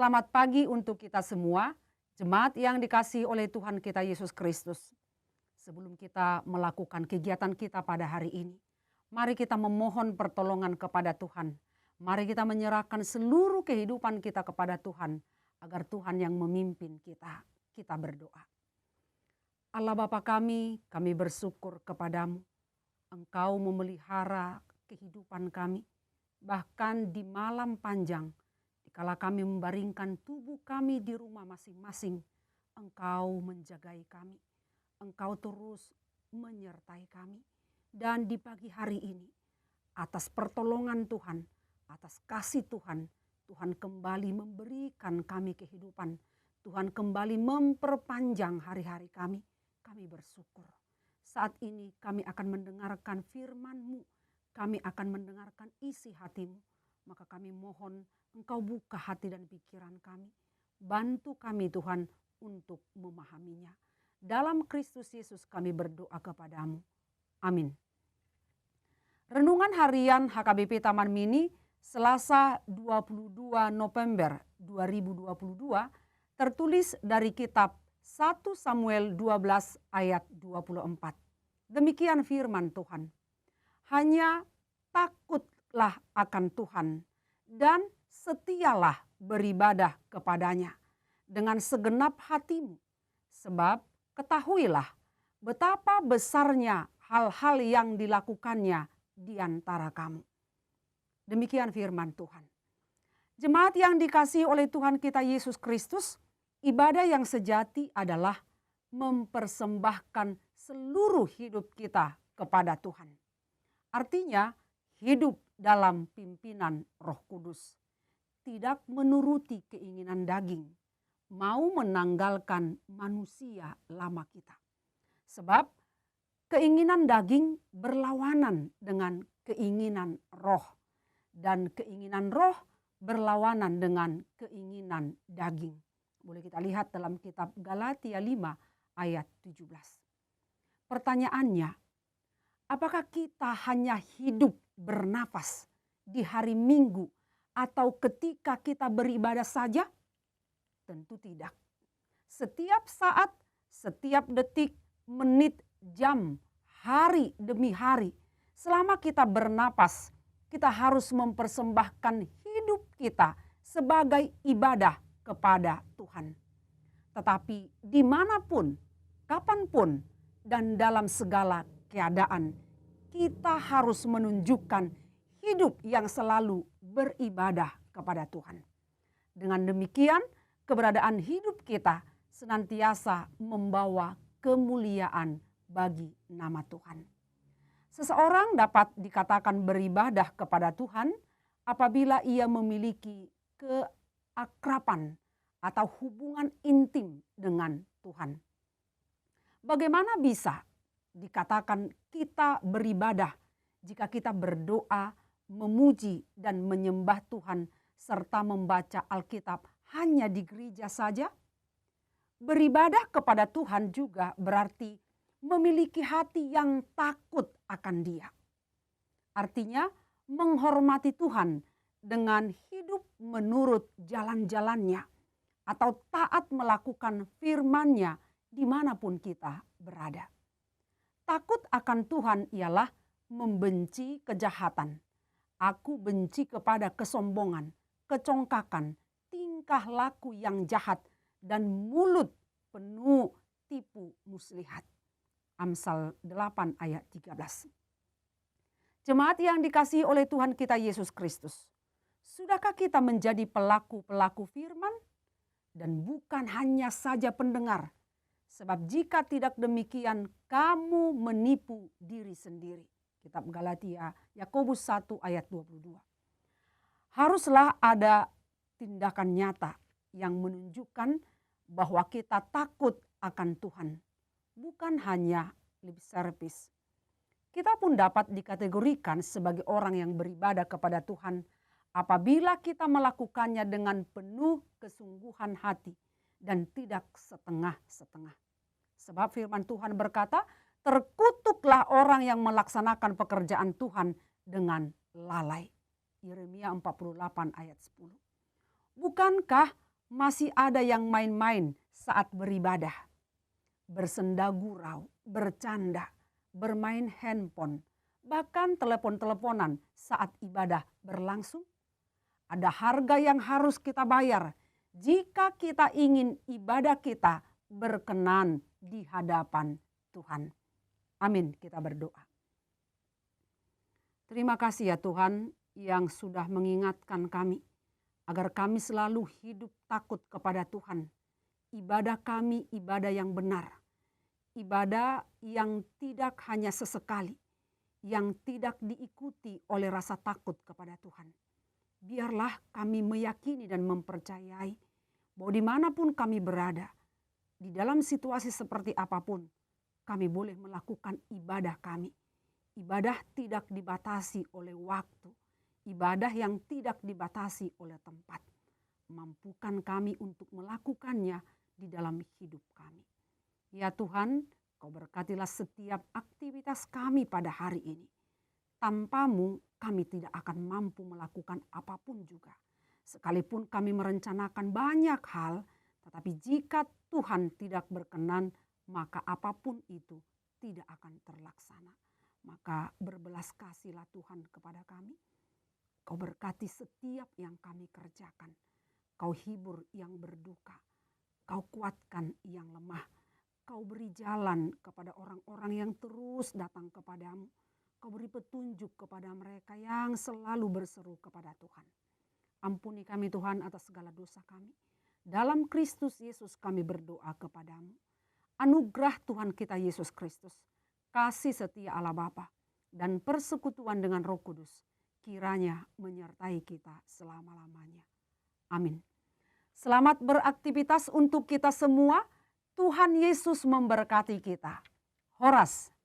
Selamat pagi untuk kita semua, jemaat yang dikasihi oleh Tuhan kita Yesus Kristus. Sebelum kita melakukan kegiatan kita pada hari ini, mari kita memohon pertolongan kepada Tuhan. Mari kita menyerahkan seluruh kehidupan kita kepada Tuhan, agar Tuhan yang memimpin kita. Kita berdoa. Allah Bapa kami bersyukur kepadamu. Engkau memelihara kehidupan kami, bahkan di malam panjang, dikala kami membaringkan tubuh kami di rumah masing-masing, Engkau menjagai kami. Engkau terus menyertai kami. Dan di pagi hari ini, atas pertolongan Tuhan, atas kasih Tuhan, Tuhan kembali memberikan kami kehidupan. Tuhan kembali memperpanjang hari-hari kami. Kami bersyukur. Saat ini kami akan mendengarkan firman-Mu. Kami akan mendengarkan isi hati-Mu. Maka kami mohon Engkau buka hati dan pikiran kami. Bantu kami Tuhan untuk memahaminya. Dalam Kristus Yesus kami berdoa kepadamu. Amin. Renungan harian HKBP Taman Mini Selasa 22 November 2022 tertulis dari kitab 1 Samuel 12 ayat 24. Demikian firman Tuhan. Hanya takutlah akan Tuhan dan setialah beribadah kepadanya dengan segenap hatimu. Sebab ketahuilah betapa besarnya hal-hal yang dilakukannya di antara kamu. Demikian firman Tuhan. Jemaat yang dikasihi oleh Tuhan kita Yesus Kristus, ibadah yang sejati adalah mempersembahkan seluruh hidup kita kepada Tuhan. Artinya hidup dalam pimpinan Roh Kudus. Tidak menuruti keinginan daging, mau menanggalkan manusia lama kita. Sebab keinginan daging berlawanan dengan keinginan roh. Dan keinginan roh berlawanan dengan keinginan daging. Boleh kita lihat dalam kitab Galatia 5 ayat 17. Pertanyaannya, apakah kita hanya hidup bernafas di hari Minggu atau ketika kita beribadah saja? Tentu tidak. Setiap saat, setiap detik, menit, jam, hari demi hari, selama kita bernapas, kita harus mempersembahkan hidup kita sebagai ibadah kepada Tuhan. Tetapi dimanapun, kapanpun, dan dalam segala keadaan, kita harus menunjukkan hidup yang selalu beribadah kepada Tuhan. Dengan demikian, keberadaan hidup kita senantiasa membawa kemuliaan bagi nama Tuhan. Seseorang dapat dikatakan beribadah kepada Tuhan apabila ia memiliki keakraban atau hubungan intim dengan Tuhan. Bagaimana bisa dikatakan kita beribadah jika kita berdoa, memuji dan menyembah Tuhan serta membaca Alkitab hanya di gereja saja? Beribadah kepada Tuhan juga berarti memiliki hati yang takut akan Dia. Artinya menghormati Tuhan dengan hidup menurut jalan-jalannya atau taat melakukan firman-Nya dimanapun kita berada. Takut akan Tuhan ialah membenci kejahatan. Aku benci kepada kesombongan, kecongkakan, tingkah laku yang jahat, dan mulut penuh tipu muslihat. Amsal 8 ayat 13. Jemaat yang dikasihi oleh Tuhan kita Yesus Kristus, sudahkah kita menjadi pelaku-pelaku firman? Dan bukan hanya saja pendengar. Sebab jika tidak demikian, kamu menipu diri sendiri. Kitab Galatia, Yakobus 1 ayat 22. Haruslah ada tindakan nyata yang menunjukkan bahwa kita takut akan Tuhan. Bukan hanya lip service. Kita pun dapat dikategorikan sebagai orang yang beribadah kepada Tuhan apabila kita melakukannya dengan penuh kesungguhan hati dan tidak setengah-setengah. Sebab firman Tuhan berkata, terkutuklah orang yang melaksanakan pekerjaan Tuhan dengan lalai. Yeremia 48 ayat 10. Bukankah masih ada yang main-main saat beribadah. Bersenda gurau, bercanda, bermain handphone, bahkan telepon-teleponan saat ibadah berlangsung. Ada harga yang harus kita bayar jika kita ingin ibadah kita berkenan di hadapan Tuhan. Amin, kita berdoa. Terima kasih ya Tuhan yang sudah mengingatkan kami agar kami selalu hidup takut kepada Tuhan. Ibadah kami ibadah yang benar, ibadah yang tidak hanya sesekali, yang tidak diikuti oleh rasa takut kepada Tuhan. Biarlah kami meyakini dan mempercayai bahwa dimanapun kami berada, di dalam situasi seperti apapun, kami boleh melakukan ibadah kami. Ibadah tidak dibatasi oleh waktu, ibadah yang tidak dibatasi oleh tempat. Mampukan kami untuk melakukannya di dalam hidup kami. Ya Tuhan, Kau berkatilah setiap aktivitas kami pada hari ini. Tanpa-Mu kami tidak akan mampu melakukan apapun juga. Sekalipun kami merencanakan banyak hal, tetapi jika Tuhan tidak berkenan, maka apapun itu tidak akan terlaksana. Maka berbelas kasihlah Tuhan kepada kami. Kau berkati setiap yang kami kerjakan. Kau hibur yang berduka. Kau kuatkan yang lemah. Kau beri jalan kepada orang-orang yang terus datang kepadamu. Kau beri petunjuk kepada mereka yang selalu berseru kepada Tuhan. Ampuni kami Tuhan atas segala dosa kami. Dalam Kristus Yesus kami berdoa kepadamu. Anugerah Tuhan kita Yesus Kristus, kasih setia Allah Bapa, dan persekutuan dengan Roh Kudus kiranya menyertai kita selama-lamanya. Amin. Selamat beraktivitas untuk kita semua. Tuhan Yesus memberkati kita. Horas.